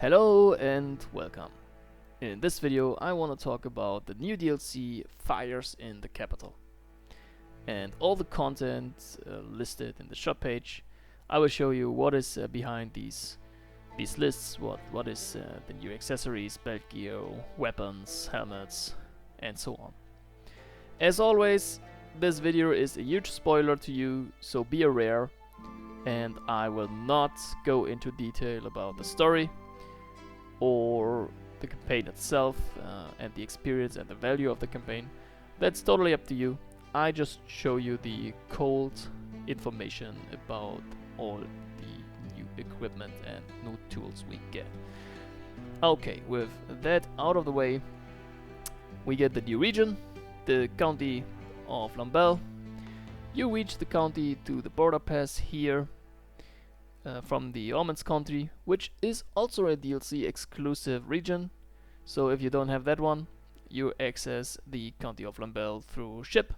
Hello and welcome. In this video I want to talk about the new DLC Fires in the Capital and all the content listed in the shop page. I will show you what is behind these lists, what is the new accessories, belt gear, weapons, helmets and so on. As always, this video is a huge spoiler to you, so be aware, and I will not go into detail about the story or the campaign itself and the experience and the value of the campaign. That's totally up to you. I just show you the cold information about all the new equipment and new tools we get. Okay, with that out of the way, we get the new region, the county of Lambel. You reach the county to the border pass here from the Omens country, which is also a DLC exclusive region. So if you don't have that one, you access the county of Lambel through ship,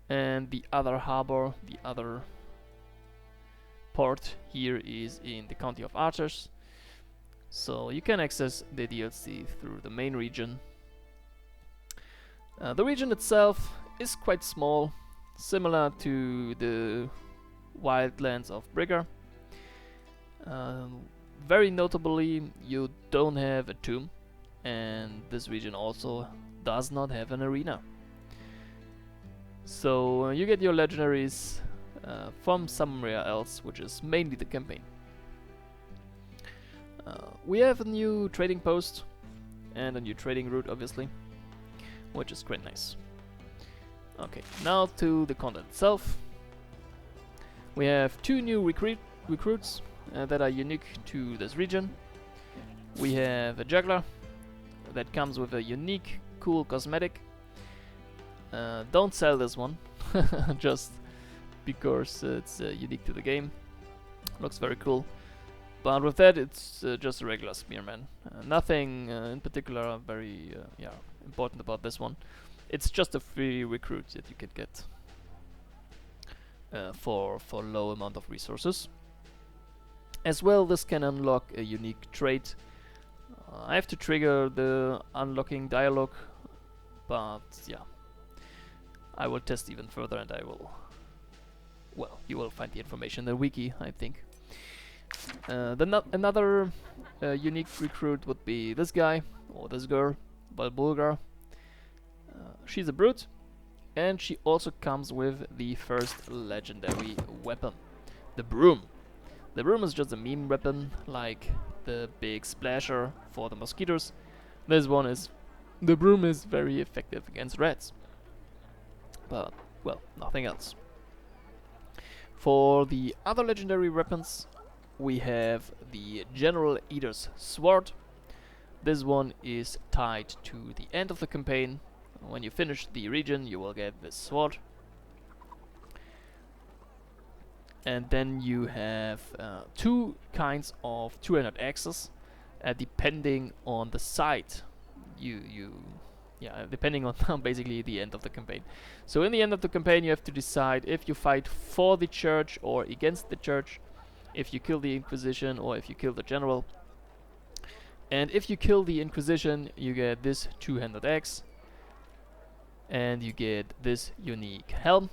and the other harbor, the other port here is in the county of Archers. So you can access the DLC through the main region. The region itself is quite small, similar to the wildlands of Brigger. Very notably, you don't have a tomb, and this region also does not have an arena. So you get your legendaries from somewhere else, which is mainly the campaign. We have a new trading post and a new trading route, obviously, which is quite nice. Okay, now to the content itself. We have two new recruits that are unique to this region. We have a juggler that comes with a unique, cool cosmetic. Don't sell this one, just because it's unique to the game. Looks very cool. But with that, it's just a regular spearman. Nothing in particular very important about this one. It's just a free recruit that you can get for low amount of resources. As well, this can unlock a unique trait. I have to trigger the unlocking dialogue, but yeah, I will test even further, and I will, well, you will find the information in the wiki, I think. Another unique recruit would be this guy, or this girl, Balbulgar. She's a brute, and she also comes with the first legendary weapon, the broom. The broom is just a meme weapon, like the big splasher for the mosquitoes. This one is... the broom is very effective against rats. But, well, nothing else. For the other legendary weapons, we have the General Eater's Sword. This one is tied to the end of the campaign. When you finish the region, you will get this sword. And then you have two kinds of 200 axes, depending on the side depending on basically the end of the campaign. So in the end of the campaign, you have to decide if you fight for the church or against the church, if you kill the Inquisition or if you kill the general. And if you kill the Inquisition, you get this two-handed axe, and you get this unique helm.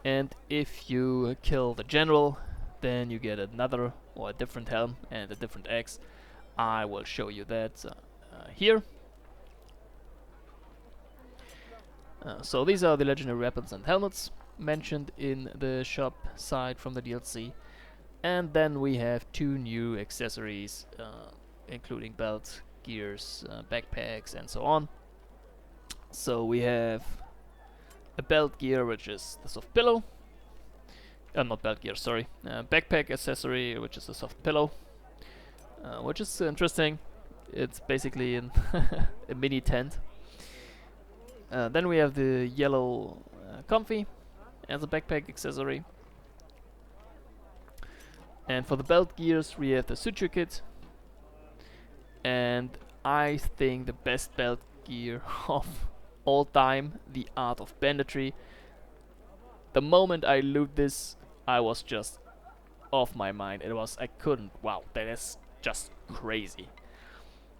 And if you kill the general, then you get another or a different helm and a different axe. I will show you that here. So these are the legendary weapons and helmets mentioned in the shop side from the DLC. And then we have two new accessories, including belts, gears, backpacks and so on. So we have a belt gear, which is the soft pillow. Not belt gear, sorry. Backpack accessory, which is a soft pillow, which is interesting. It's basically a mini tent. Then we have the yellow comfy as a backpack accessory. And for the belt gears, we have the suture kit. And I think the best belt gear of all time, the Art of Banditry. The moment I loot this, I was just off my mind. I couldn't. Wow, that is just crazy.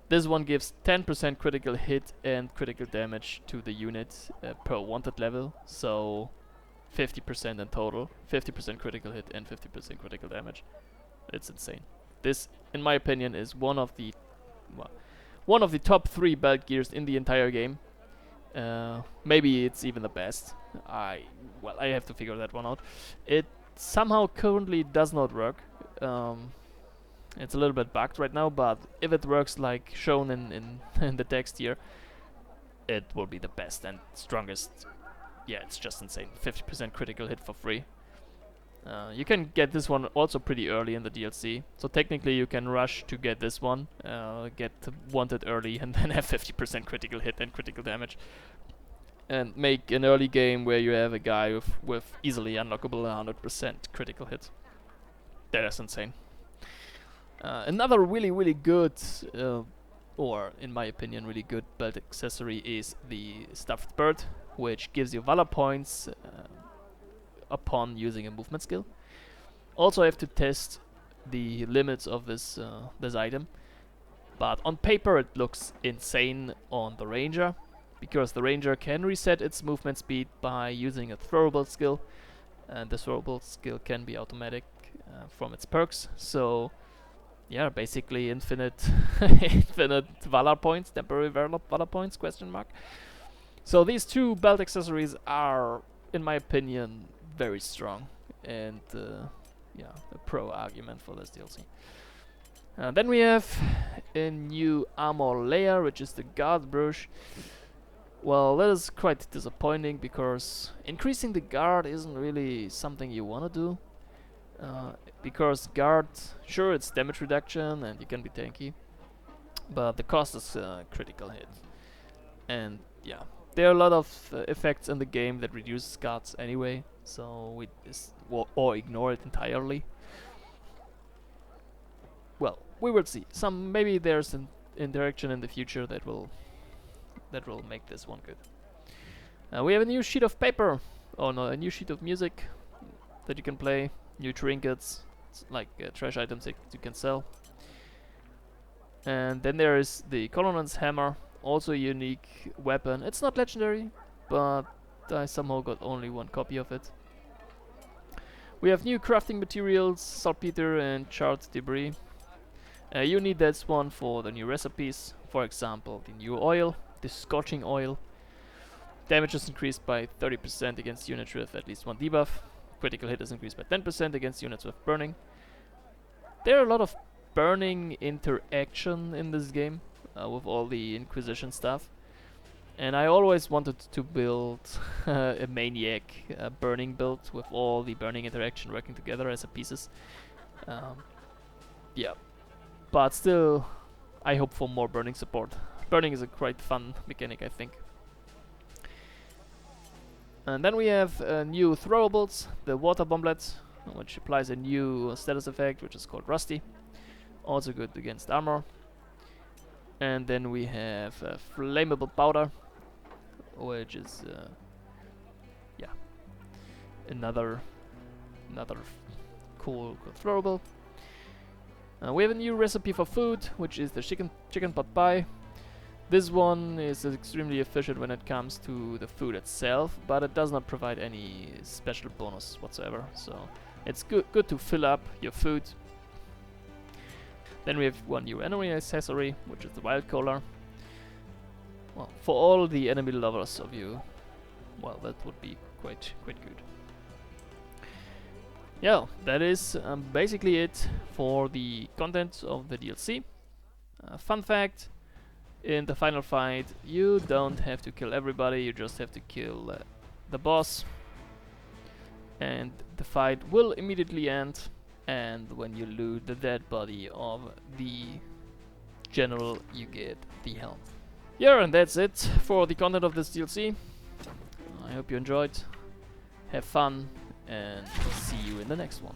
This one gives 10% critical hit and critical damage to the unit per wanted level, so 50% in total, 50% critical hit and 50% critical damage. It's insane. This, in my opinion, is one of the top 3 belt gears in the entire game. Maybe it's even the best. I have to figure that one out. It somehow currently does not work. It's a little bit bugged right now, but if it works like shown in in the text here, it will be the best and strongest. Yeah, it's just insane. 50% critical hit for free. You can get this one also pretty early in the DLC, so technically you can rush to get this one, get wanted early, and then have 50% critical hit and critical damage, and make an early game where you have a guy with easily unlockable 100% critical hit. That is insane. Another really good, or in my opinion really good belt accessory is the stuffed bird, which gives you valor points upon using a movement skill. Also I have to test the limits of this item, but on paper it looks insane on the ranger, because the ranger can reset its movement speed by using a throwable skill, and the throwable skill can be automatic from its perks. So yeah, basically infinite infinite valor points, temporary valor points, question mark. So these 2 belt accessories are, in my opinion, very strong, and yeah, a pro argument for this DLC. Then we have a new armor layer, which is the guard brush. Well, that is quite disappointing, because increasing the guard isn't really something you wanna do. Because guard, sure, it's damage reduction and you can be tanky, but the cost is critical hit. And yeah, there are a lot of effects in the game that reduce guards anyway, so we or ignore it entirely. Well, we will see. Maybe there's an interaction in the future that will make this one good. We have a new sheet of paper, oh no, a new sheet of music that you can play. New trinkets, like trash items that you can sell. And then there is the Colonel's hammer, also a unique weapon. It's not legendary, but I somehow got only 1 copy of it. We have new crafting materials, saltpeter and charred debris. You need this one for the new recipes, for example the new oil, the scorching oil. Damage is increased by 30% against units with at least 1 debuff. Critical hit is increased by 10% against units with burning. There are a lot of burning interaction in this game, with all the Inquisition stuff. And I always wanted to build a maniac burning build with all the burning interaction working together as a pieces. Yeah, but still I hope for more burning support. Burning is a quite fun mechanic, I think. And then we have new throwables, the water bomblet, which applies a new status effect, which is called Rusty. Also good against armor. And then we have flammable powder, which is yeah, another cool throwable. We have a new recipe for food, which is the chicken pot pie. This one is extremely efficient when it comes to the food itself, but it does not provide any special bonus whatsoever, so it's good to fill up your food. Then we have 1 new enemy accessory, which is the wild collar. Well, for all the enemy lovers of you, well, that would be quite good. Yeah, that is basically it for the content of the DLC. Fun fact: in the final fight, you don't have to kill everybody, you just have to kill the boss. And the fight will immediately end, and when you loot the dead body of the general, you get the helm. Yeah, and that's it for the content of this DLC. I hope you enjoyed, have fun, and see you in the next one.